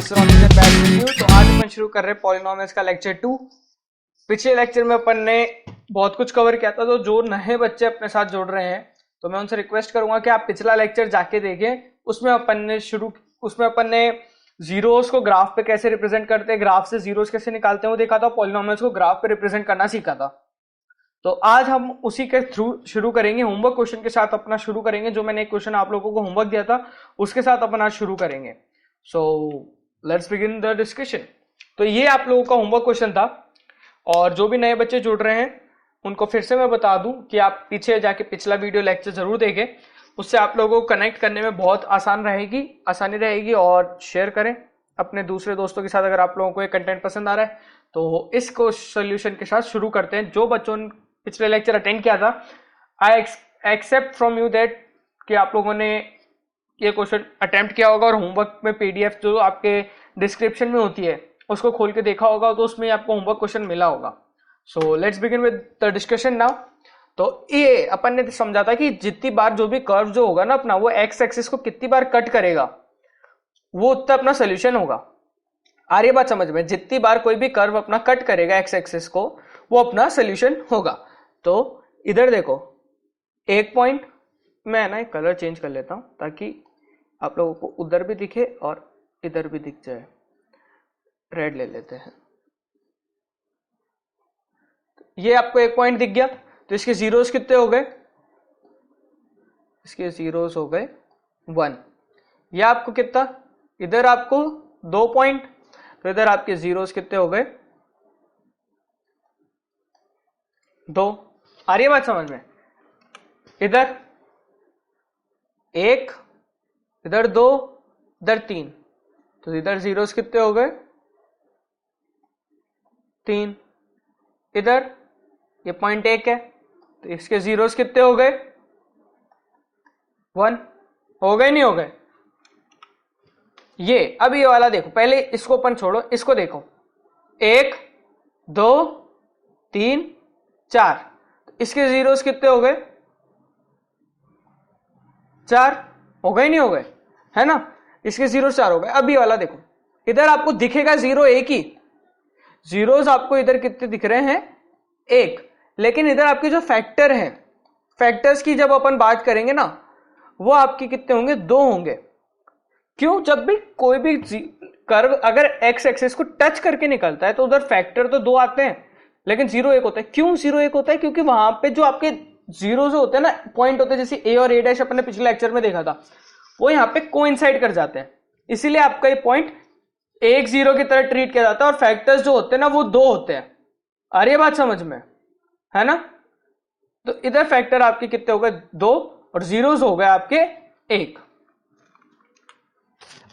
तो आज अपन शुरू कर रहे हैं पॉलिनोमियल्स का लेक्चर 2। पिछले लेक्चर में अपन ने बहुत कुछ कवर किया था, तो जो नए बच्चे अपने साथ जुड़ रहे हैं तो मैं उनसे रिक्वेस्ट करूंगा कि आप पिछला लेक्चर जाके देखें। उसमें अपन ने जीरोस को ग्राफ पे कैसे रिप्रेजेंट करते हैं, ग्राफ से जीरोस कैसे निकालते हैं वो देखा था, पॉलिनोमियल्स को ग्राफ पे रिप्रेजेंट करना सीखा था। तो आज हम उसी के थ्रू शुरू करेंगे, होमवर्क क्वेश्चन के साथ अपना शुरू करेंगे। जो मैंने एक क्वेश्चन आप लोगों को होमवर्क दिया था उसके साथ अपन आज शुरू करेंगे। So let's begin the discussion. तो ये आप लोगों का होमवर्क क्वेश्चन था, और जो भी नए बच्चे जुड़ रहे हैं उनको फिर से मैं बता दूं कि आप पीछे जाके पिछला वीडियो लेक्चर जरूर देखें, उससे आप लोगों को कनेक्ट करने में बहुत आसानी रहेगी। और शेयर करें अपने दूसरे दोस्तों के साथ अगर आप लोगों को ये कंटेंट पसंद आ रहा है। तो इसको सोल्यूशन के साथ शुरू करते हैं। जो बच्चों ने पिछले लेक्चर अटेंड किया था, I accept from you that कि आप लोगों ने ये क्वेश्चन अटेम्प्ट किया होगा और होमवर्क में पीडीएफ जो आपके डिस्क्रिप्शन में होती है उसको खोल के देखा होगा, तो उसमें आपको होमवर्क क्वेश्चन मिला होगा। So let's begin with the discussion now. तो ये अपन ने समझा था कि जितनी बार जो भी कर्व जो होगा ना अपना, वो एक्स एक्सिस को कितनी बार कट करेगा वो उतना अपना सोल्यूशन होगा। आ रही है बात समझ में? जितनी बार कोई भी कर्व अपना कट करेगा एक्स एक्सिस को, वो अपना सोल्यूशन होगा। तो इधर देखो, एक पॉइंट मैं ना एक कलर चेंज कर लेता हूं ताकि आप लोगों को उधर भी दिखे और इधर भी दिख जाए। रेड ले लेते हैं। ये आपको एक पॉइंट दिख गया, तो इसके जीरोस कितने हो गए? इसके जीरोस हो गए 1। ये आपको कितना? इधर आपको 2 पॉइंट, तो इधर आपके जीरोस कितने हो गए? 2। आ रही है बात समझ में? इधर 1, इधर 2, इधर 3, तो इधर जीरोस कितने हो गए? 3। इधर ये पॉइंट 1 है, तो इसके जीरोस कितने हो गए? 1। हो गए नहीं हो गए? ये अब ये वाला देखो, पहले इसको अपन छोड़ो, इसको देखो। 1, 2, 3, 4, इसके जीरोस कितने हो गए? 4। हो गए नहीं हो गए? है ना? इसके जीरो 4 हो गए। अब ये वाला देखो, इधर आपको दिखेगा जीरो एक ही, जीरोस आपको इधर कितने दिख रहे हैं? 1। लेकिन इधर आपके जो फैक्टर हैं, फैक्टर्स की जब अपन बात करेंगे ना, वो आपके कितने होंगे? 2 होंगे। क्यों? जब भी कोई भी कर्व अगर एक्स एक्सिस को टच करके निकलता है तो उधर फैक्टर तो 2 आते हैं, लेकिन 0 1 होता है। क्यों 0 1 होता है? क्योंकि वहां पे जो आपके जीरो जो होते हैं ना, पॉइंट होते हैं, जैसे ए और ए डैश अपन ने पिछले लेक्चर में देखा था, वो यहाँ पे कोइंसाइड कर जाते हैं। इसीलिए आपका ये पॉइंट 1 0 की तरह ट्रीट किया जाता है, और फैक्टर्स जो होते हैं ना वो 2 होते हैं। आ रही है बात समझ में? है ना? तो इधर फैक्टर आपके कितने हो गए? 2, और जीरोस हो गए आपके 1।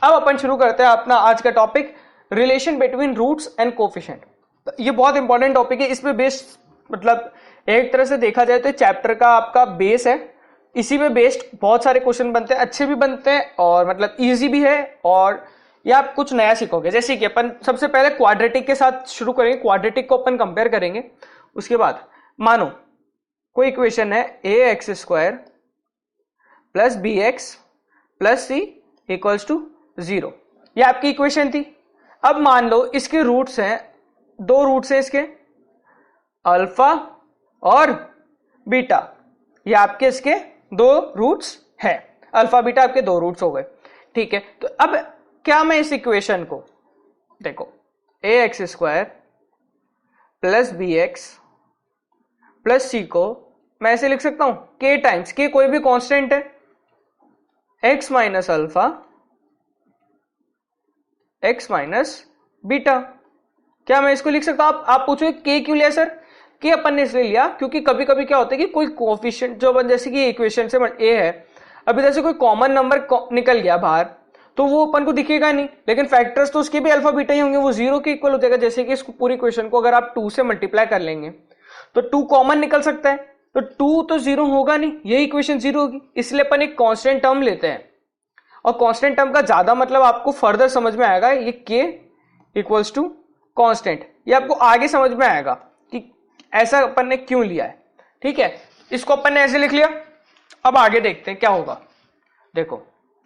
अब अपन शुरू करते हैं अपना आज का topic, relation between roots and coefficient. तो ये बहुत इंपॉर्टेंट टॉपिक है। इसमें बेस्ड, मतलब एक तरह से देखा जाए तो चैप्टर का आपका बेस है। इसी में बेस्ड बहुत सारे क्वेश्चन बनते हैं, अच्छे भी बनते हैं और मतलब इजी भी है, और ये आप कुछ नया सीखोगे। जैसे कि अपन सबसे पहले क्वाड्रेटिक के साथ शुरू करेंगे। क्वाड्रेटिक को अपन कंपेयर करेंगे। उसके बाद मानो कोई इक्वेशन है ax² plus bx plus c equals to 0। ये आपकी इक्वेशन थी। अब मान लो इसके रूट्स हैं, 2 रूट्स हैं इसके, अल्फा और बीटा। ये आपके इसके 2 रूट्स है, अल्फा बीटा आपके 2 रूट्स हो गए। ठीक है, तो अब क्या मैं इस इक्वेशन को देखो, ax² plus bx plus c को मैं ऐसे लिख सकता हूं, k टाइम्स k कोई भी कांस्टेंट है, x minus alpha x minus beta. क्या मैं इसको लिख सकता हूं? आप पूछोगे k क्यों लिया सर? k अपन ने इसलिए लिया क्योंकि कभी कभी क्या होता है कि कोई कोफिशिएंट जो अपन, जैसे कि इक्वेशन से a है, अभी जैसे कोई कॉमन नंबर निकल गया बाहर, तो वो अपन को दिखेगा नहीं, लेकिन फैक्टर्स तो उसके भी अल्फा बीटा ही होंगे, वो 0 के इक्वल हो जाएगा। जैसे कि इसको पूरी इक्वेशन को अगर आप 2 से मल्टीप्लाई कर लेंगे तो 2 कॉमन निकल सकता है, तो 2 तो 0 होगा नहीं, यही इक्वेशन 0 होगी। इसलिए अपन एक कांस्टेंट टर्म लेते हैं, और कांस्टेंट टर्म का ज्यादा मतलब आपको फर्दर समझ में आएगा। ये k इक्वल्स टू कांस्टेंट, ये आपको आगे समझ में आएगा कि ऐसा अपन ने क्यों लिया है। ठीक है, इसको अपन ने ऐसे लिख लिया। अब आगे देखते हैं क्या होगा। देखो,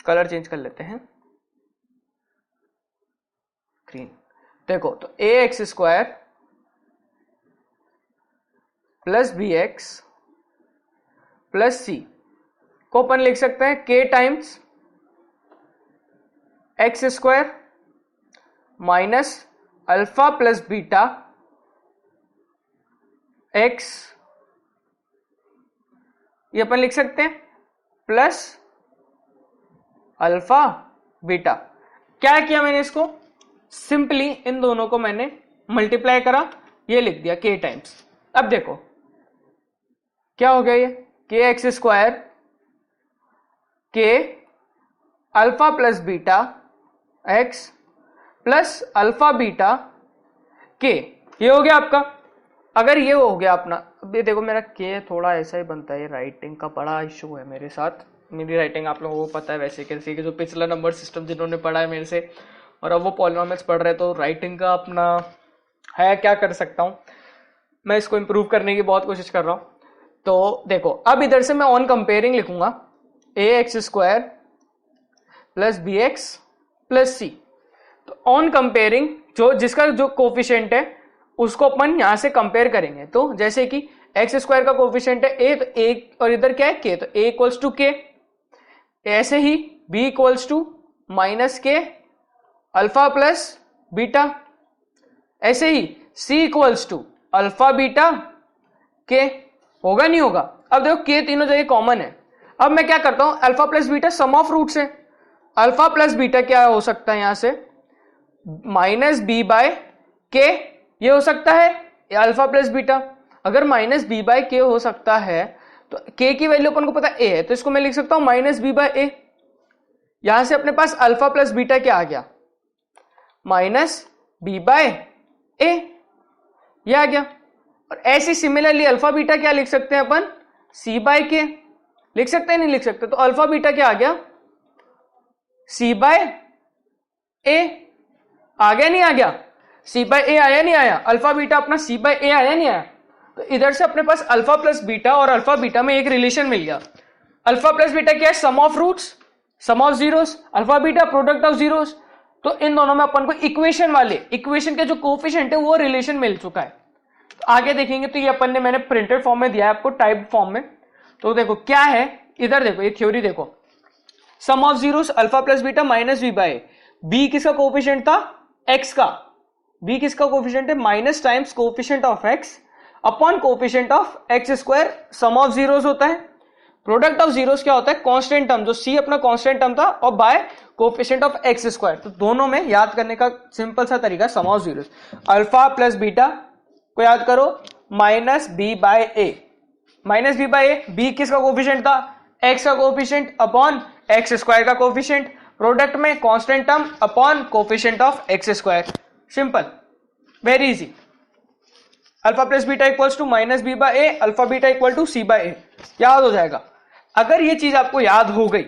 कलर चेंज कर लेते हैं। ग्रीन। देखो तो a x square plus b x plus c को अपन लिख सकते हैं के times x square minus alpha plus beta x, ये अपन लिख सकते हैं प्लस अल्फा बीटा। क्या किया मैंने, इसको सिंपली इन दोनों को मैंने मल्टीप्लाई करा, ये लिख दिया के टाइम्स। अब देखो क्या हो गया, ये के एक्स स्क्वायर के alpha plus beta x plus alpha beta के, ये हो गया आपका। अगर ये हो गया अपना, अब ये देखो मेरा के थोड़ा ऐसा ही बनता है, ये राइटिंग का बड़ा इशू है मेरे साथ। मेरी राइटिंग आप लोगों को पता है वैसे कैसे कि जो पिछला नंबर सिस्टम जिन्होंने पढ़ा है मेरे से और अब वो पॉलिनोमियल्स पढ़ रहे हैं, तो राइटिंग का अपना है, क्या कर सकता हूँ मैं, इसको इम्प्रूव करने की बहुत कोशिश कर रहा हूँ। तो देखो अब इधर से मैं ऑन कंपेयरिंग लिखूंगा a x square plus b x plus c. तो ऑन कंपेयरिंग जो जिसका जो कोफिशिएंट है उसको अपन यहां से कंपेयर करेंगे। तो जैसे कि एक्स स्क्वायर का कोफिशिएंट है ए, तो ए और इधर क्या है के, तो ए इक्वल्स टू के। ऐसे ही बी इक्वल्स टू माइनस के अल्फा प्लस बीटा। ऐसे ही सी इक्वल्स टू अल्फा बीटा के। होगा नहीं होगा? अब देखो के तीनों जगह कॉमन है। अब मैं क्या करता हूं, alpha plus beta sum of roots है। अल्फा प्लस बीटा क्या हो सकता है यहां से, माइनस बी बाय के, ये हो सकता है अल्फा प्लस बीटा। अगर माइनस बी बाय के हो सकता है तो के की वैल्यू अपन को पता ए है, तो इसको मैं लिख सकता हूं माइनस बी बाय ए। यहां से अपने पास अल्फा प्लस बीटा क्या आ गया, माइनस बी बाय ए, ये आ गया। और ऐसी सिमिलरली अल्फा बीटा क्या लिख सकते हैं अपन, सी बाय के लिख सकते हैं, नहीं लिख सकते? तो अल्फा बीटा क्या आ गया, सी बाय ए। आ गया नहीं आ गया, सी बाय ए आया नहीं आया, अल्फा बीटा अपना सी बाय ए आया नहीं आया। तो इधर से अपने पास अल्फा प्लस बीटा और अल्फा बीटा में एक रिलेशन मिल गया। अल्फा प्लस बीटा क्या है, sum of roots, sum of zeros. Alpha beta product of zeros. तो इन दोनों में अपन को इक्वेशन वाले, इक्वेशन के जो कोफिशिएंट है वो रिलेशन मिल चुका है। तो आगे देखेंगे तो ये अपन ने मैंने प्रिंटेड फॉर्म में दिया है आपको, टाइप फॉर्म में। तो देखो क्या है, इधर देखो ये थ्योरी देखो, sum of zeros alpha plus beta minus b by. B किसका कोफिशिएंट था, एक्स का। बी किसका कोफिशिएंट है, minus times coefficient of x upon coefficient of x square, sum of zeros होता है। प्रोडक्ट ऑफ जीरोस क्या होता है, कांस्टेंट टर्म, जो सी अपना कांस्टेंट टर्म था, और by coefficient of x square. तो दोनों में याद करने का सिंपल सा तरीका, sum of zeros. Alpha plus beta को याद करो minus b by a, minus b by a. B किसका कोफिशिएंट था, एक्स का कोफिशिएंट अपॉन एक्स स्क्वायर का कोफिशिएंट। प्रोडक्ट में constant term upon coefficient of x square. Simple, very easy. Alpha plus beta equals to minus b by a, alpha beta equal to C by ए, याद हो जाएगा। अगर ये चीज आपको याद हो गई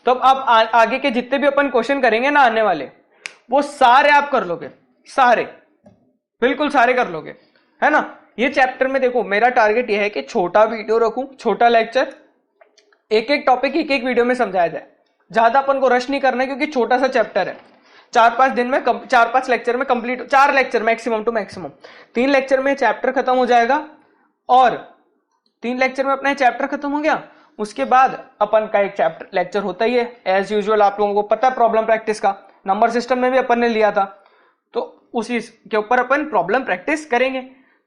तो अब आप आगे के जितने भी अपन क्वेश्चन करेंगे ना आने वाले, वो सारे आप कर लोगे, सारे, बिल्कुल सारे कर लोगे, है ना। ये चैप्टर में देखो मेरा टारगेट ये है कि छोटा वीडियो रखूं, छोटा लेक्चर, एक एक टॉपिक एक एक वीडियो में समझाया जाए। ज्यादा अपन को रश नहीं करना है क्योंकि छोटा सा चैप्टर है। 4-5 दिन में 4-5 लेक्चर में complete, 4 lecture maximum to maximum, 3 lecture में चैप्टर खत्म हो जाएगा। और 3 लेक्चर में अपना चैप्टर खत्म हो गया, उसके बाद अपन का एक चैप्टर लेक्चर होता ही है एज यूजुअल। आप लोगों को पता है प्रॉब्लम प्रैक्टिस का, नंबर सिस्टम में भी अपन ने लिया था, तो उसी के ऊपर अपन प्रॉब्लम प्रैक्टिस करेंगे।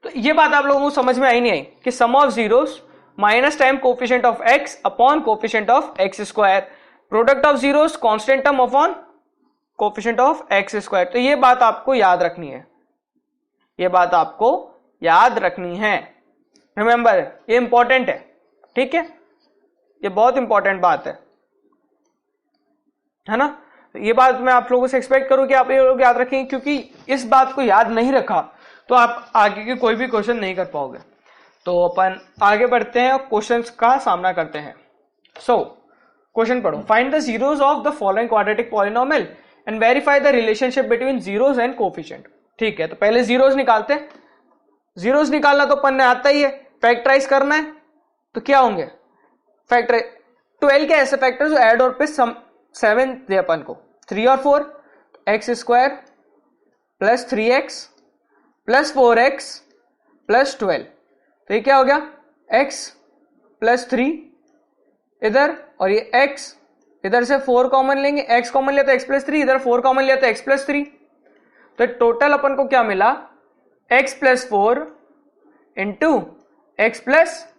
तो ये बात आप लोगों को समझ में आई नहीं आई कि sum of zeros minus time coefficient of x upon coefficient of x square, product of zeros constant term upon coefficient of x square. तो ये बात आपको याद रखनी है, ये बात आपको याद रखनी है, रिमेंबर, ये इंपॉर्टेंट है, ठीक है, ये बहुत इंपॉर्टेंट बात है ना। तो ये बात मैं आप लोगों से एक्सपेक्ट करूं कि आप ये लोग याद रखेंगे, क्योंकि इस बात को याद नहीं रखा तो आप आगे के कोई भी क्वेश्चन नहीं कर पाओगे। तो अपन आगे बढ़ते हैं और क्वेश्चंस का सामना करते हैं। सो क्वेश्चन पढ़ो, find the zeros of the following quadratic polynomial and verify the relationship between zeros and coefficient. ठीक है, तो पहले जीरोस निकालते हैं। जीरोस निकालना तो अपन ने आता ही है, फैक्टराइज करना है, तो क्या होंगे फैक्टर 12 के ऐसे फैक्टर जो ऐड और पे 7 दे अपन को, 3 और 4, x square plus 3x plus 4x plus 12। तो ये क्या हो गया, x प्लस 3 इधर, और ये x इधर से 4 कॉमन लेंगे, x कॉमन लिया तो x प्लस 3, इधर 4 कॉमन लिया तो x प्लस 3। तो टोटल अपन को क्या मिला, x plus 4 into x plus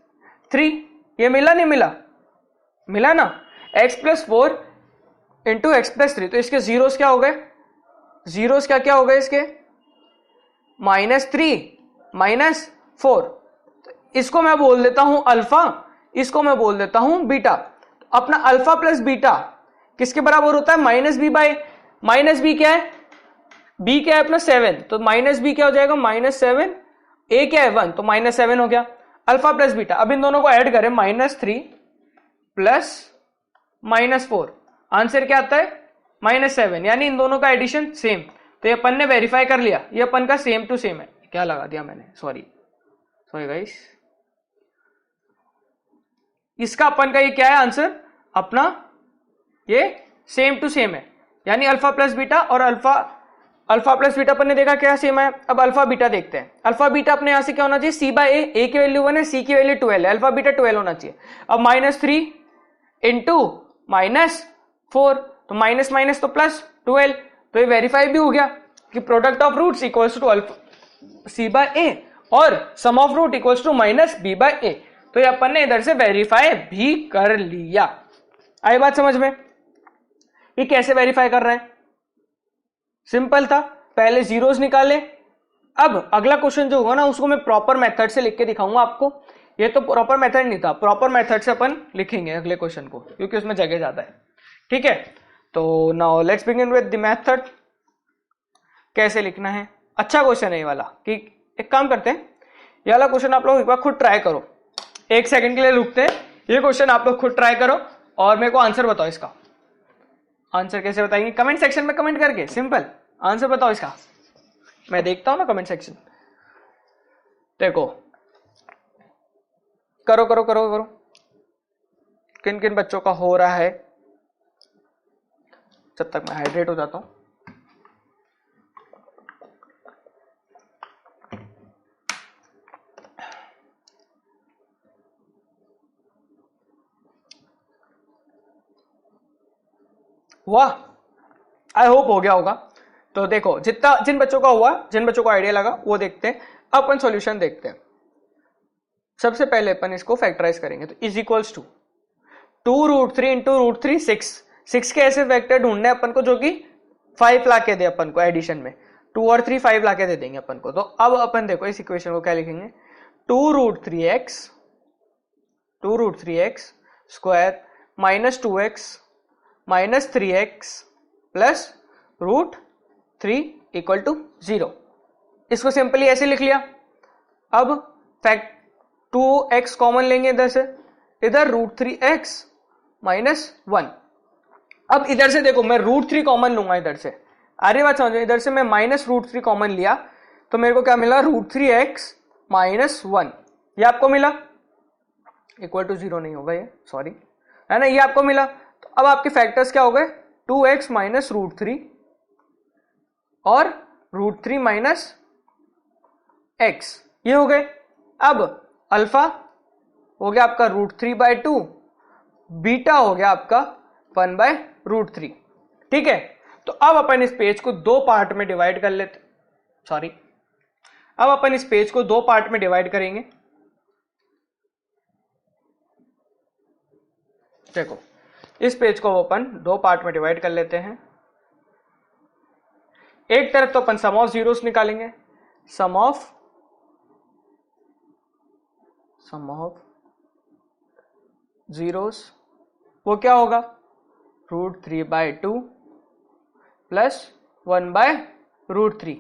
3। ये मिला नहीं मिला, मिला ना, x plus 4 into x plus 3। तो इसके जीरोस क्या हो गए, जीरोस क्या क्या हो गए इसके, -3 -4। इसको मैं बोल देता हूं अल्फा, इसको मैं बोल देता हूं बीटा। अपना अल्फा प्लस बीटा किसके बराबर होता है, minus b by, minus b क्या है, बी क्या है अपना 7, तो माइनस बी क्या हो जाएगा, -7, ए क्या है 1, तो -7 हो गया, अल्फा प्लस बीटा। अब इन दोनों को ऐड करें, -3 प्लस -4, आंसर क्या आता है, -7, यानी इन दोनों का एडिशन सेम। तो ये अपन ने वेरीफाई कर लिया, ये अपन का सेम टू सेम है। क्या लगा दिया मैंने, सॉरी गाइस, इसका अपन का ये क्या है आंसर अपना, ये सेम टू सेम है, यानी अल्फा प्लस बीटा और अल्फा प्लस बीटा अपन ने देखा क्या सेम है। अब अल्फा बीटा देखते हैं, अल्फा बीटा अपने यहां से क्या होना चाहिए, सी बाय ए की वैल्यू 1 है, सी की वैल्यू 12 है, अल्फा बीटा 12 होना चाहिए। अब -3 इंटू -4, तो माइनस माइनस तो प्लस 12, तो ये वेरीफाई भी हो गया कि product of roots equals to alpha c by a और sum of root equals to minus b by a. तो ये अपन ने इधर से वेरीफाई भी कर लिया। आई बात समझ में, ये कैसे वेरीफाई कर रहे हैं, सिंपल था, पहले जीरोस निकाले। अब अगला क्वेश्चन जो होगा ना उसको मैं प्रॉपर मेथड से लिख के दिखाऊंगा आपको। ये तो प्रॉपर मेथड नहीं था, प्रॉपर मेथड से अपन लिखेंगे अगले क्वेश्चन को, क्योंकि उसमें जगह ज्यादा है। ठीक है, तो now let's begin with the method. कैसे लिखना है, अच्छा क्वेश्चन है ये वाला, कि एक काम करते हैं, ये वाला क्वेश्चन आप लोग एक बार खुद ट्राई करो, 1 सेकंड के लिए रुकते हैं, ये क्वेश्चन आप लोग खुद ट्राई करो और मेरे को आंसर बताओ। इसका आंसर कैसे बताएंगे, कमेंट सेक्शन में कमेंट करके, सिंपल आंसर बताओ इसका, मैं देखता हूं ना कमेंट सेक्शन। देखो करो करो करो करो, किन किन बच्चों का हो रहा है, जब तक मैं हाइड्रेट हो जाता हूं। हुआ, आई होप हो गया होगा। तो देखो जिन बच्चों का हुआ, जिन बच्चों को आइडिया लगा वो देखते हैं। अब अपन सॉल्यूशन देखते हैं। सबसे पहले अपन इसको फैक्टराइज करेंगे, तो इज इक्वल्स टू 2√3 इंटू √3 6 के ऐसे फैक्टर ढूंढने अपन को जो कि 5 ला के दे अपन को, एडिशन में 2 और 3 5 ला के दे देंगे अपन को। तो अब अपन देखो इस इक्वेशन को क्या लिखेंगे, 2√3x square -2x -3x plus √3 equal to 0। इसको सिंपली ऐसे लिख लिया। अब फैक्ट 2x कॉमन लेंगे इधर से, इधर √3x -1। अब इधर से देखो मैं √3 कॉमन लूंगा इधर से, आगे बात समझो, इधर से मैं -√3 कॉमन लिया तो मेरे को क्या मिला, √3x -1, ये आपको मिला, इक्वल टू 0 नहीं होगा ये, सॉरी, है ना, ये आपको मिला। तो अब आपके फैक्टर्स क्या हो गए, 2x -√3 और √3 -x, ये हो गए। अब अल्फा हो गया आपका √3/2, बीटा हो गया आपका 1/√3। ठीक है, तो अब अपन इस पेज को 2 पार्ट में डिवाइड कर लेते, सॉरी, अब अपन इस पेज को 2 पार्ट में डिवाइड करेंगे। देखो इस पेज को अपन 2 पार्ट में डिवाइड कर लेते हैं। एक तरफ तो अपन सम ऑफ जीरोस निकालेंगे, सम ऑफ जीरोस, वो क्या होगा, √3/2 प्लस 1/√3।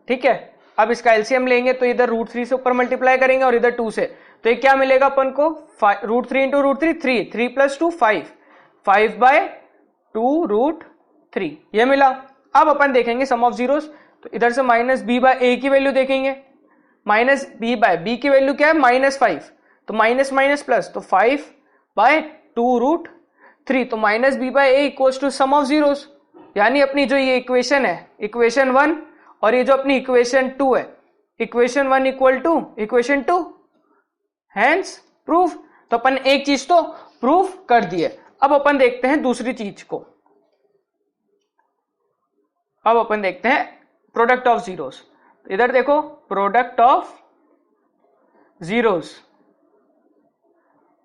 ठीक है, अब इसका एलसीएम लेंगे तो इधर √3 से ऊपर मल्टीप्लाई करेंगे और इधर 2 से, तो ये क्या मिलेगा अपन को, √3 इंटू √3 3 प्लस 2 5/2√3, ये मिला। अब अपन देखेंगे सम ऑफ जीरोस, तो इधर से -b/a की वैल्यू देखेंगे, -b/b की वैल्यू क्या है, -5, तो माइनस माइनस प्लस, तो 5/2√3, तो -b/a equals to sum of zeros, यानी अपनी जो ये इक्वेशन है, इक्वेशन 1 और ये जो अपनी इक्वेशन 2 है, equation 1 equal to equation 2, hence proof. तो अपन एक चीज तो प्रूफ कर दिए। अब अपन देखते हैं दूसरी चीज को। अब अपन देखते हैं प्रोडक्ट ऑफ जीरोस। इधर देखो, product of zeros,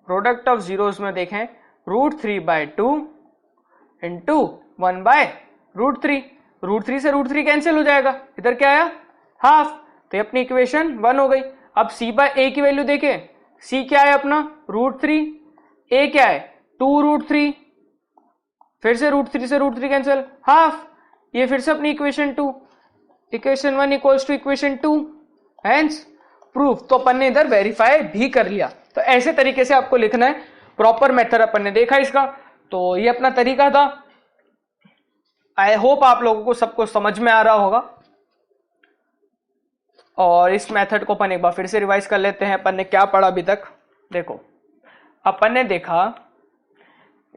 product of zeros में देखें √3/2 इंटू 1/√3। √3 से √3 कैंसिल हो जाएगा, इधर क्या आया हाफ, तो अपनी इक्वेशन 1 हो गई। अब c/a की वैल्यू देखें, c क्या है अपना √3, a क्या है 2√3, फिर से √3 से √3 कैंसिल, हाफ, ये फिर से अपनी equation 2, equation 1 equals to equation 2, hence proof. तो अपन ने इधर वेरीफाई भी कर लिया। तो ऐसे तरीके से आपको लिखना है, प्रॉपर मेथड अपन ने देखा इसका। तो ये अपना तरीका था। आई होप आप लोगों को सबको समझ में आ रहा होगा। और इस मेथड को अपन एक बार फिर से रिवाइज कर लेते हैं। अपन ने क्या पढ़ा अभी तक, देखो अपन ने देखा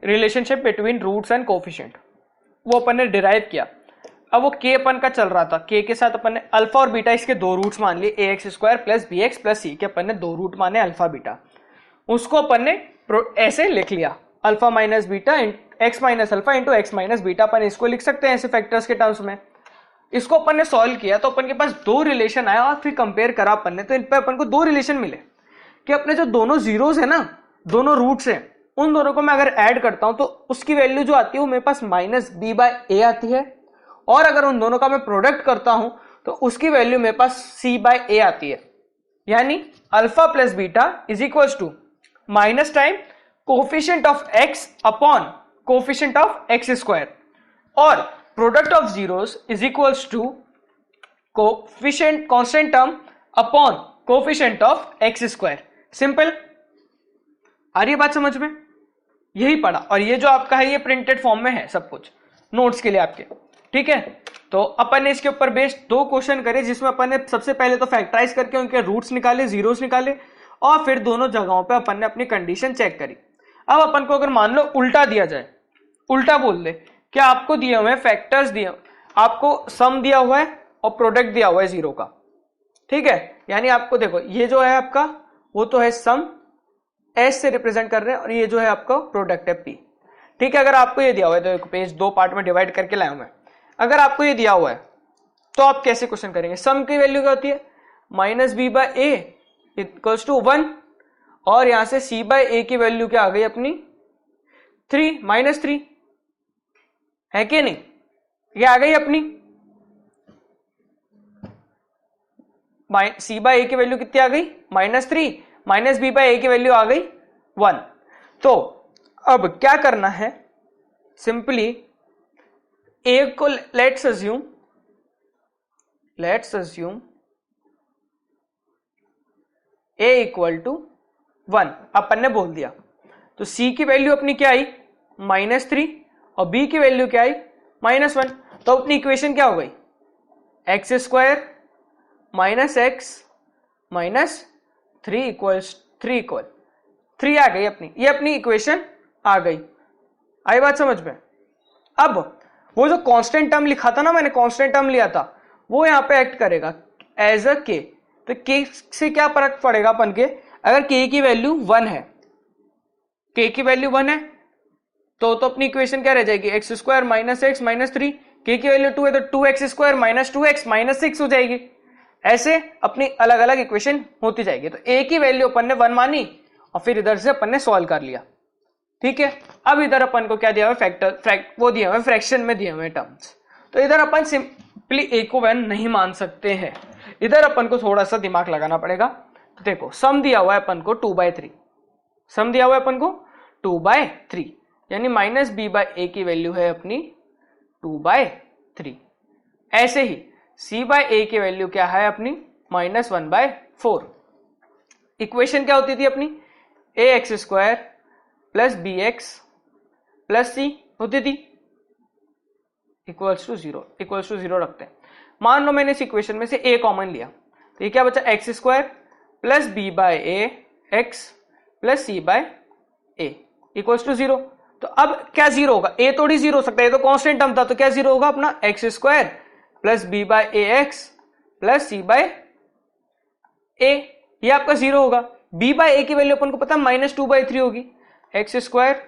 relationship between roots and coefficient, वो अपन ने डिराइव किया। अब वो के अपन का चल रहा था, के के साथ अपन ने अल्फा और बीटा इसके दो रूट्स मान लिए, ax² plus bx plus c के अपन ने दो रूट माने अल्फा बीटा। उसको अपन ने ऐसे लिख लिया, alpha minus beta x minus alpha into x minus beta. अपन इसको लिख सकते हैं ऐसे फैक्टर्स के टर्म्स में। इसको अपन ने सॉल्व किया तो अपन के पास दो रिलेशन आया और फिर कंपेयर करा अपन ने, तो इन पे अपन को दो रिलेशन मिले कि अपने जो दोनों जीरोस है ना, दोनों रूट्स हैं, उन दोनों को मैं अगर ऐड करता हूं तो उसकी वैल्यू जो आती है वो मेरे पास -b/a आती है। और अगर उन दोनों का मैं प्रोडक्ट करता हूं तो उसकी वैल्यू मेरे पास c/a आती है। यानी alpha plus beta is equals to minus time coefficient of x upon coefficient of x², और product of zeros is equals to coefficient constant term upon coefficient of x²। Simple, आ रही है बात समझ में? यही पढ़ा। और ये जो आपका है ये प्रिंटेड फॉर्म में है सब कुछ नोट्स के लिए आपके, ठीक है। तो अपन ने इसके ऊपर बेस्ड दो क्वेश्चन करे, जिसमें अपन ने सबसे पहले तो फैक्टराइज करके उनके रूट्स निकाले, जीरोस निकाले, और फिर दोनों जगहों पे अपन ने अपनी कंडीशन चेक करी। अब अपन को अगर मान लो उल्टा दिया जाए, उल्टा बोल दे, क्या आपको दिए हुए फैक्टर्स दिए, आपको सम दिया हुआ है और प्रोडक्ट दिया हुआ है जीरो का, ठीक है। यानी आपको देखो ये जो है आपका वो तो है सम, एस से रिप्रेजेंट कर रहे हैं, और ये जो है आपका प्रोडक्ट है पी, ठीक है। अगर आपको ये दिया हुआ है तो पेज दो पार्ट में डिवाइड करके लाया हूं मैं। अगर आपको ये दिया हुआ है तो आप कैसे क्वेश्चन करेंगे? सम की वैल्यू क्या होती है -b/a इक्वल्स टू 1, और यहां से c/a की वैल्यू क्या आ गई अपनी 3, -3 है कि नहीं? ये आ गई अपनी c/a की वैल्यू कितनी आ गई -3, माइनस b/a की वैल्यू आ गई 1। तो अब क्या करना है, सिंपली a को let's assume a equal to 1 अपन ने बोल दिया। तो c की वैल्यू अपनी क्या आई -3 और b की वैल्यू क्या आई -1। तो अपनी इक्वेशन क्या हो गई x² minus x minus 3 equals 3 आ गई अपनी, ये अपनी इक्वेशन आ गई। आई बात समझ में? अब वो जो कांस्टेंट टर्म लिखा था ना मैंने, कांस्टेंट टर्म लिया था, वो यहां पे एक्ट करेगा एज अ के। तो के से क्या फर्क पड़ेगा अपन के, अगर के की वैल्यू 1 है, के की वैल्यू 1 है तो अपनी इक्वेशन क्या रह जाएगी x² माइनस x माइनस 3। के की वैल्यू 2 है तो 2x² माइनस 2x माइनस 6 हो जाएगी। ऐसे अपनी अलग अलग इक्वेशन होती जाएगी। तो a की वैल्यू अपन ने 1 मानी और फिर इधर से अपन ने सॉल्व कर लिया, ठीक है। अब इधर अपन को क्या दिया हुआ वो दिया हुआ फ्रैक्शन में दिए हुए टर्म्स। तो इधर अपन सिंपली a को 1 नहीं मान सकते हैं, इधर अपन को थोड़ा सा दिमाग लगाना पड़ेगा। तो देखो सम दिया हुआ है अपन को 2/3, सम दिया हुआ है अपन को 2/3, यानी -b/a की वैल्यू है अपनी 2/3। ऐसे ही c/a की वैल्यू क्या है अपनी -1/4। इक्वेशन क्या होती थी अपनी ax² plus bx plus c होती थी, इक्वल्स टू 0 रखते हैं। मान लो मैंने इस इक्वेशन में से a कॉमन लिया, तो ये क्या बचा x² plus b/a x plus c/a equals to 0। तो अब क्या 0 होगा, a थोड़ी 0 हो सकता है, ये तो कांस्टेंट टर्म था, तो क्या 0 होगा अपना x² plus B by A x plus C by ए, ये आपका 0 होगा। b बाय ए की वैल्यू अपन को पता है -2/3 होगी, x square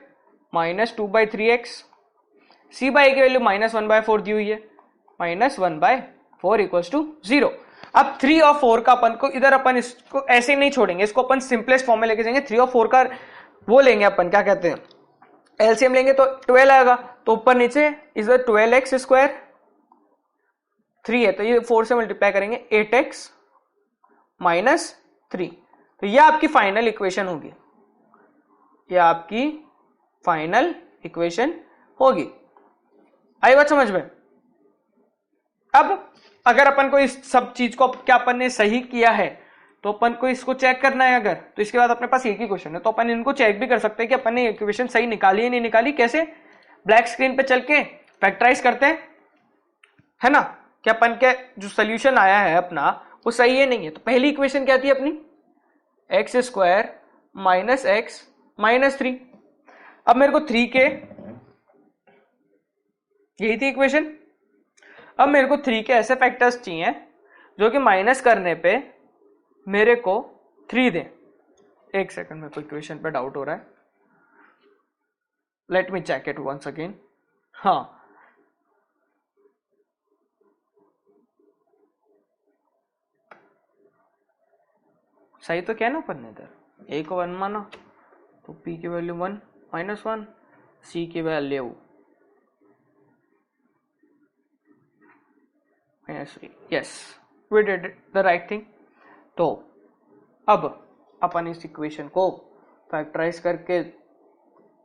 -2/3x, c by a की वैल्यू -1/4 दी हुई है, -1/4 इक्वल्स टू 0। अब 3 और 4 का अपन को इधर अपन इसको ऐसे नहीं छोड़ेंगे, इसको अपन सिंपलेस्ट फॉर्म में लेके जाएंगे। 3 और 4 का वो लेंगे अपन, क्या कहते हैं, एलसीएम लेंगे तो 12 आएगा, तो ऊपर नीचे इधर 12x स्क्वायर, 3 है तो ये 4 से मल्टीप्लाई करेंगे 8x -3, तो ये आपकी फाइनल इक्वेशन होगी, ये आपकी फाइनल इक्वेशन होगी। आई बात समझ में? अब अगर अपन को इस सब चीज को क्या अपन ने सही किया है तो अपन को इसको चेक करना है अगर, तो इसके बाद अपने पास एक ही क्वेश्चन है, तो अपन इनको चेक भी कर सकते हैं कि अपन ने इक्वेशन सही निकाली है नहीं निकाली। कैसे? ब्लैक स्क्रीन पे चल के फैक्टराइज करते हैं, है ना, कि अपन के जो सोल्यूशन आया है अपना वो सही है नहीं है। तो पहली इक्वेशन क्या थी अपनी, x square minus x minus 3। अब मेरे को 3 के, यही थी इक्वेशन। अब मेरे को 3 के ऐसे फैक्टर्स चाहिए जो कि माइनस करने पे मेरे को 3 दें। एक सेकंड, मेरे को इक्वेशन पे डाउट हो रहा है, let me check it once again. हाँ, सही तो क्या ना अपन ने इधर a को 1 माना तो p की वैल्यू 1 -1, c की value -3। Yes, we did the right thing. तो अब अपन इस इक्वेशन को फैक्टराइज करके,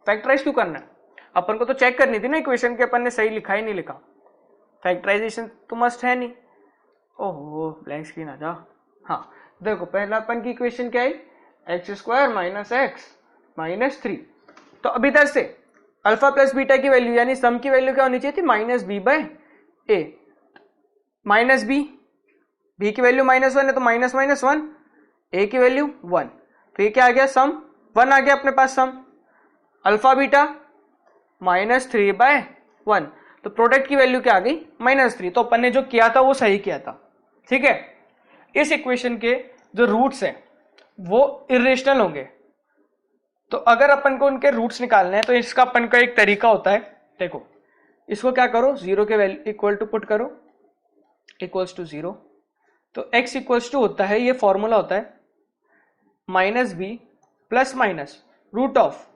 फैक्टराइज क्यों करना है, अपन को तो चेक करनी थी ना इक्वेशन के अपन ने सही लिखा ही नहीं लिखा, फैक्टराइजेशन तो मस्ट है नहीं। ओहो, ब्लैंक स्क्रीन आ जा। हाँ देखो, पहला अपन की इक्वेशन क्या है, x square minus x minus 3। तो अब इधर से अल्फा प्लस बीटा की वैल्यू यानी सम की वैल्यू क्या होनी चाहिए थी, -b/a, माइनस बी की वैल्यू -1 है तो -1, a की वैल्यू 1, तो ये क्या आ गया, सम 1 आ गया अपने पास सम, अल्फा बीटा -3/1, तो प्रोडक्ट की वैल्यू क्या आ गई, -3। तो अपन ने जो किया था वो सही किया था, ठीक है। इस इक्वेशन के जो रूट्स हैं वो इरेशनल होंगे, तो अगर अपन को उनके रूट्स निकालने हैं तो इसका अपन का एक तरीका होता है। देखो, इसको क्या करो, 0 के वैल्यू इक्वल टू पुट करो, इक्वल्स टू 0, तो x इक्वल्स टू होता है, ये फॉर्मूला होता है -b plus minus root of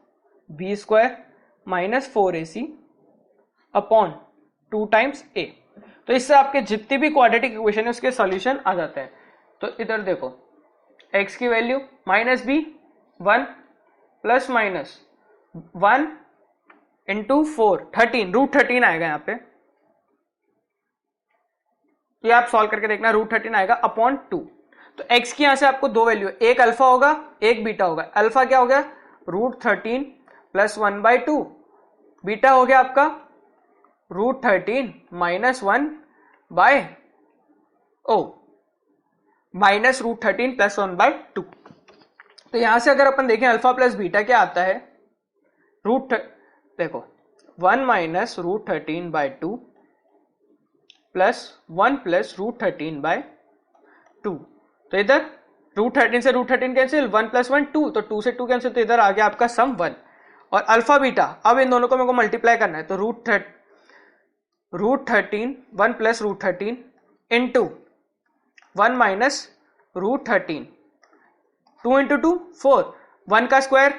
b square -4ac upon 2 times a। तो इससे आपके जितनी भी क्वाड्रेटिक इक्वेशन है उसके सॉल्यूशन आ जाते हैं। तो इधर देखो, x की value -b 1 plus minus 1 into 4 13, √13 आएगा यहाँ पे, ये आप सॉल्व करके देखना, √13 आएगा अपॉन 2। तो x की यहां से आपको दो वैल्यू, एक अल्फा होगा एक बीटा होगा। अल्फा क्या हो गया, √13 प्लस 1/2, बीटा हो गया आपका √13 माइनस 1 बाय माइनस √13 प्लस 1/2। तो यहां से अगर अपन देखें अल्फा प्लस बीटा क्या आता है, देखो 1 माइनस √13/2 प्लस 1 प्लस √13/2। तो इधर √13 से √13 कैंसिल, 1 प्लस 1 2, तो 2 से 2 कैंसिल, तो इधर आ गया आपका सम 1। और अल्फा बीटा, अब इन दोनों को मेरे को मल्टीप्लाई करना है, तो √13 1 प्लस √13 इंटू 1 माइनस √13, 2 इंटू 2 4, 1 का स्क्वायर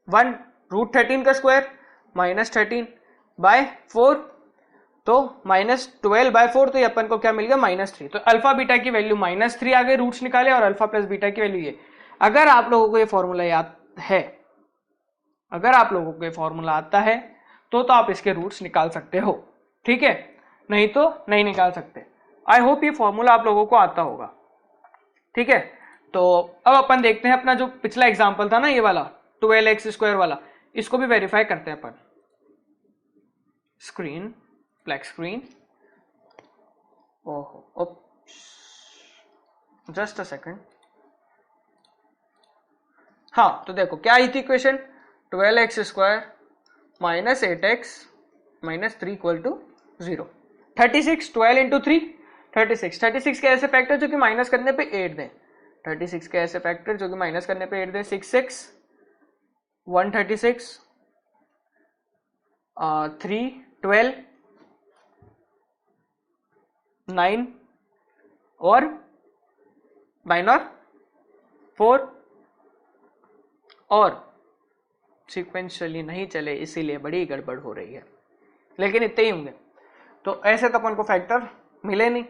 1, √13 का स्क्वायर -13/4, तो -12/4, तो ये अपन को क्या मिल गया, -3। तो अल्फा बीटा की वैल्यू -3 आ गई, रूट्स निकाले, और अल्फा प्लस बीटा की वैल्यू ये। अगर आप लोगों को ये फॉर्मूला याद है, अगर आप लोगों को ये फॉर्मूला आता है तो आप इसके रूट्स निकाल सकते हो, ठीक है, नहीं तो नहीं निकाल सकते। आई होप ये फॉर्मूला आप लोगों को आता होगा, ठीक है। तो अब अपन देखते हैं अपना जो पिछला एग्जांपल था ना, ये वाला 12x² वाला, इसको भी वेरीफाई करते हैं अपन। स्क्रीन, ब्लैक स्क्रीन, ओहो, जस्ट अ सेकंड। हाँ, तो देखो क्या आई थी इक्वेशन, 12x² minus 8x minus 3 equal to 0। 36, 12 into 3 36। 36 के ऐसे फैक्टर जो कि माइनस करने पे 8 दें। 36 के ऐसे फैक्टर जो कि माइनस करने पे 8 दें। 6 136, 3 12 9 और 9 और 4 और सीक्वेंशियली नहीं चले, इसीलिए बड़ी गड़बड़ हो रही है, लेकिन इतने ही होंगे। तो ऐसे तो अपन को फैक्टर मिले नहीं,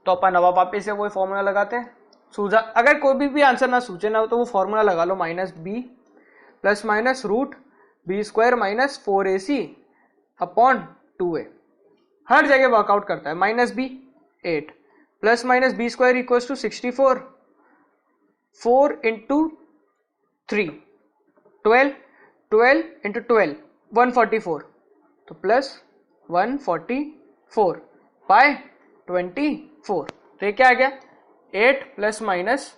तो अपन अब वापिस से वही फॉर्मूला लगाते हैं। सूझा? अगर कोई भी आंसर ना सूझे ना तो वो फॉर्मूला लगा लो, minus b plus minus root b square minus 4ac upon 2a। हर जगह वर्कआउट करता है। Minus b 8 plus minus b square equals to 64, 4 into 3 12, 12 into 12 144, तो प्लस 144 बाय 24। तो ये क्या आ गया? 8 प्लस माइनस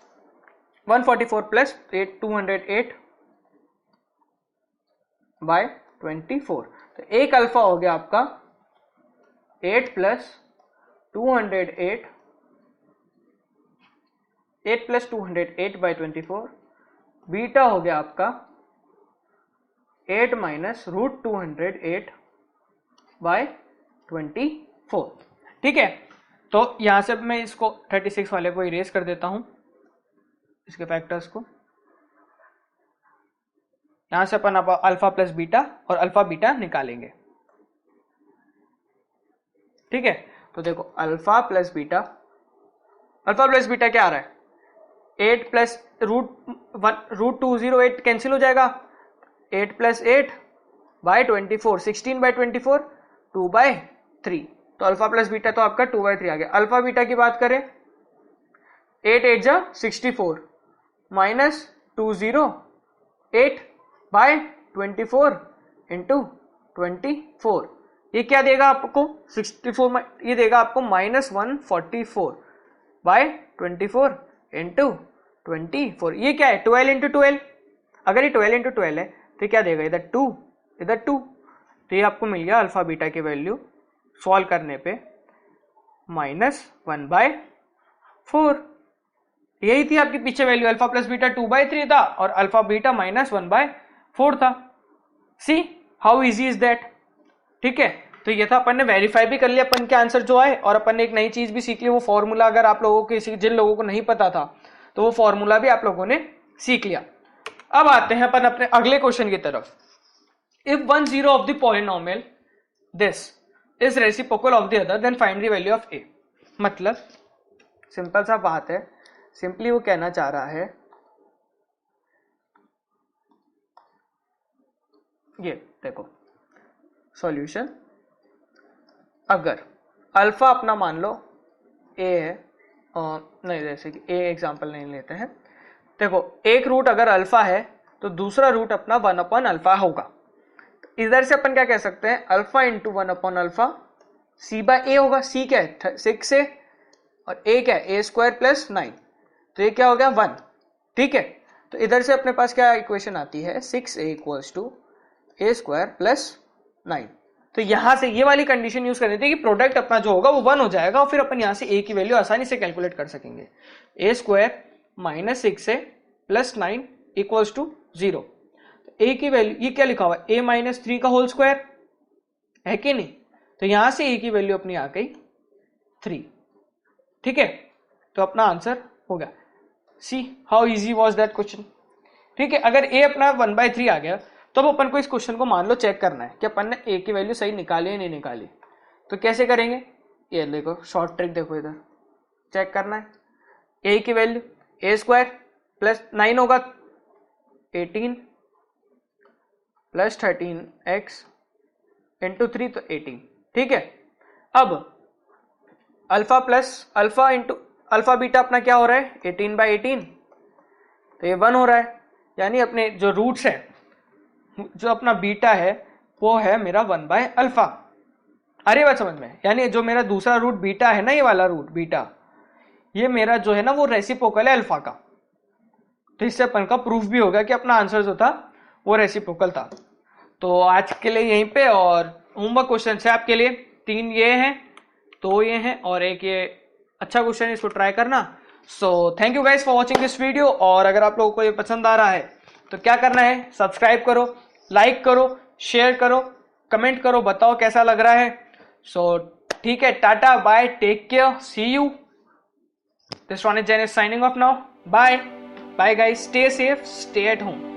144 प्लस 8 208 बाय 24। तो एक अल्फा हो गया आपका 8 प्लस 208, 8 प्लस 208 बाय 24। बीटा हो गया आपका 8 माइनस रूट 208 बाय 24। ठीक है, तो यहां से मैं इसको 36 वाले को इरेज कर देता हूं, इसके फैक्टर्स को। यहां से अपन अल्फा प्लस बीटा और अल्फा बीटा निकालेंगे। ठीक है, तो देखो alpha plus beta, alpha plus beta क्या आ रहा है? 8 प्लस रूट 208 कैंसिल हो जाएगा। 8 प्लस 8 बाय 24, 16 बाय 24 2 बाय 3। तो अल्फा प्लस बीटा तो आपका 2 बाय 3 आ गया। अल्फा बीटा की बात करें, 8 8 जा 64 माइनस 208 बाय 24 इंटू 24। ये क्या देगा आपको? 64 ये देगा आपको माइनस 144 बाय 24 इंटू 24। ये क्या है? 12 इंटू 12। अगर ये 12 इंटू 12 है तो क्या देगा? इधर 2 इधर 2। तो ये आपको मिल गया अल्फा बीटा की वैल्यू सॉल्व करने पे माइनस 1 बाय 4। यही थी आपकी पीछे value. Alpha plus beta 2 by 3 था और अल्फा बीटा माइनस 1 बाय 4 था। See how easy is that? ठीक है, तो ये था, अपन ने वेरीफाई भी कर लिया अपन के आंसर जो आए, और अपन ने एक नई चीज भी सीख ली, वो फॉर्मूला। अगर आप लोगों के जिन लोगों को नहीं पता था तो वो फॉर्मूला भी आप लोगों ने सीख लिया। अब आते हैं अपन अपने अगले क्वेश्चन की तरफ। If 1 0 of the polynomial this is reciprocal of the other then find the value of a. मतलब सिंपल सा बात है, सिंपली वो कहना चाह रहा है, ये देखो सॉल्यूशन। अगर अल्फा अपना मान लो ए है, नहीं जैसे कि ए एग्जांपल नहीं लेते हैं। देखो एक रूट अगर अल्फा है तो दूसरा रूट अपना 1 अपॉन अल्फा होगा। इधर से अपन क्या कह सकते हैं? Alpha into 1 upon alpha c by ए होगा। सी क्या है? 6 है और ए क्या है? ए स्क्वायर प्लस 9। तो ये क्या हो गया? 1। ठीक है, तो इधर से अपने पास क्या इक्वेशन आती है? 6a equals to a square plus 9। तो यहां से ये वाली कंडीशन यूज करनी थी कि प्रोडक्ट अपना जो होगा वो 1 हो जाएगा, और फिर अपन यहां से a की वैल्यू आसानी से कैलकुलेट कर सकेंगे। A square minus 6a plus 9 equals to 0। A की वैल्यू, ये क्या लिखा हुआ है? a माइनस 3 का होल स्क्वायर है कि नहीं? तो यहां से a की वैल्यू अपनी आ गई 3। ठीक है, तो अपना आंसर हो गया। See how easy was that question. ठीक है, अगर a अपना 1/3 आ गया तो अब अपन को इस क्वेश्चन को मान लो चेक करना है कि अपन ने a की वैल्यू सही निकाली है नहीं निकाली। तो कैसे करेंगे? ये देखो शॉर्ट ट्रिक, देखो इधर चेक करना है। a की वैल्यू ए स्क्वायर प्लस 9 होगा 18 प्लस 13x इंटू 3 तो 18। ठीक है, अब alpha plus alpha into alpha beta अपना क्या हो रहा है? 18/18, तो ये 1 हो रहा है। यानी अपने जो रूट्स है, जो अपना बीटा है वो है मेरा 1 बाय अल्फा। अरे बात समझ में? यानी जो मेरा दूसरा रूट बीटा है ना, ये वाला रूट बीटा, ये मेरा जो है ना वो रेसिप्रोकल है अल्फा का। तो इससे अपन का प्रूफ भी हो गया कि अपना आंसर जो था वो रेसिप्रोकल था। तो आज के लिए यहीं पे, और होमवर्क क्वेश्चन है आपके लिए 3 ये हैं। तो ये हैं, और एक ये अच्छा क्वेश्चन है, इसको ट्राई करना। So thank you guys for watching this video. और अगर आप लोगों को ये पसंद आ रहा है तो क्या करना है, सब्सक्राइब करो, लाइक करो, शेयर करो, कमेंट करो, बताओ कैसा लग रहा है। सो ठीक है, tata bye, take care, see you. This one is Jain is signing off now, bye bye guys, stay safe, stay at home.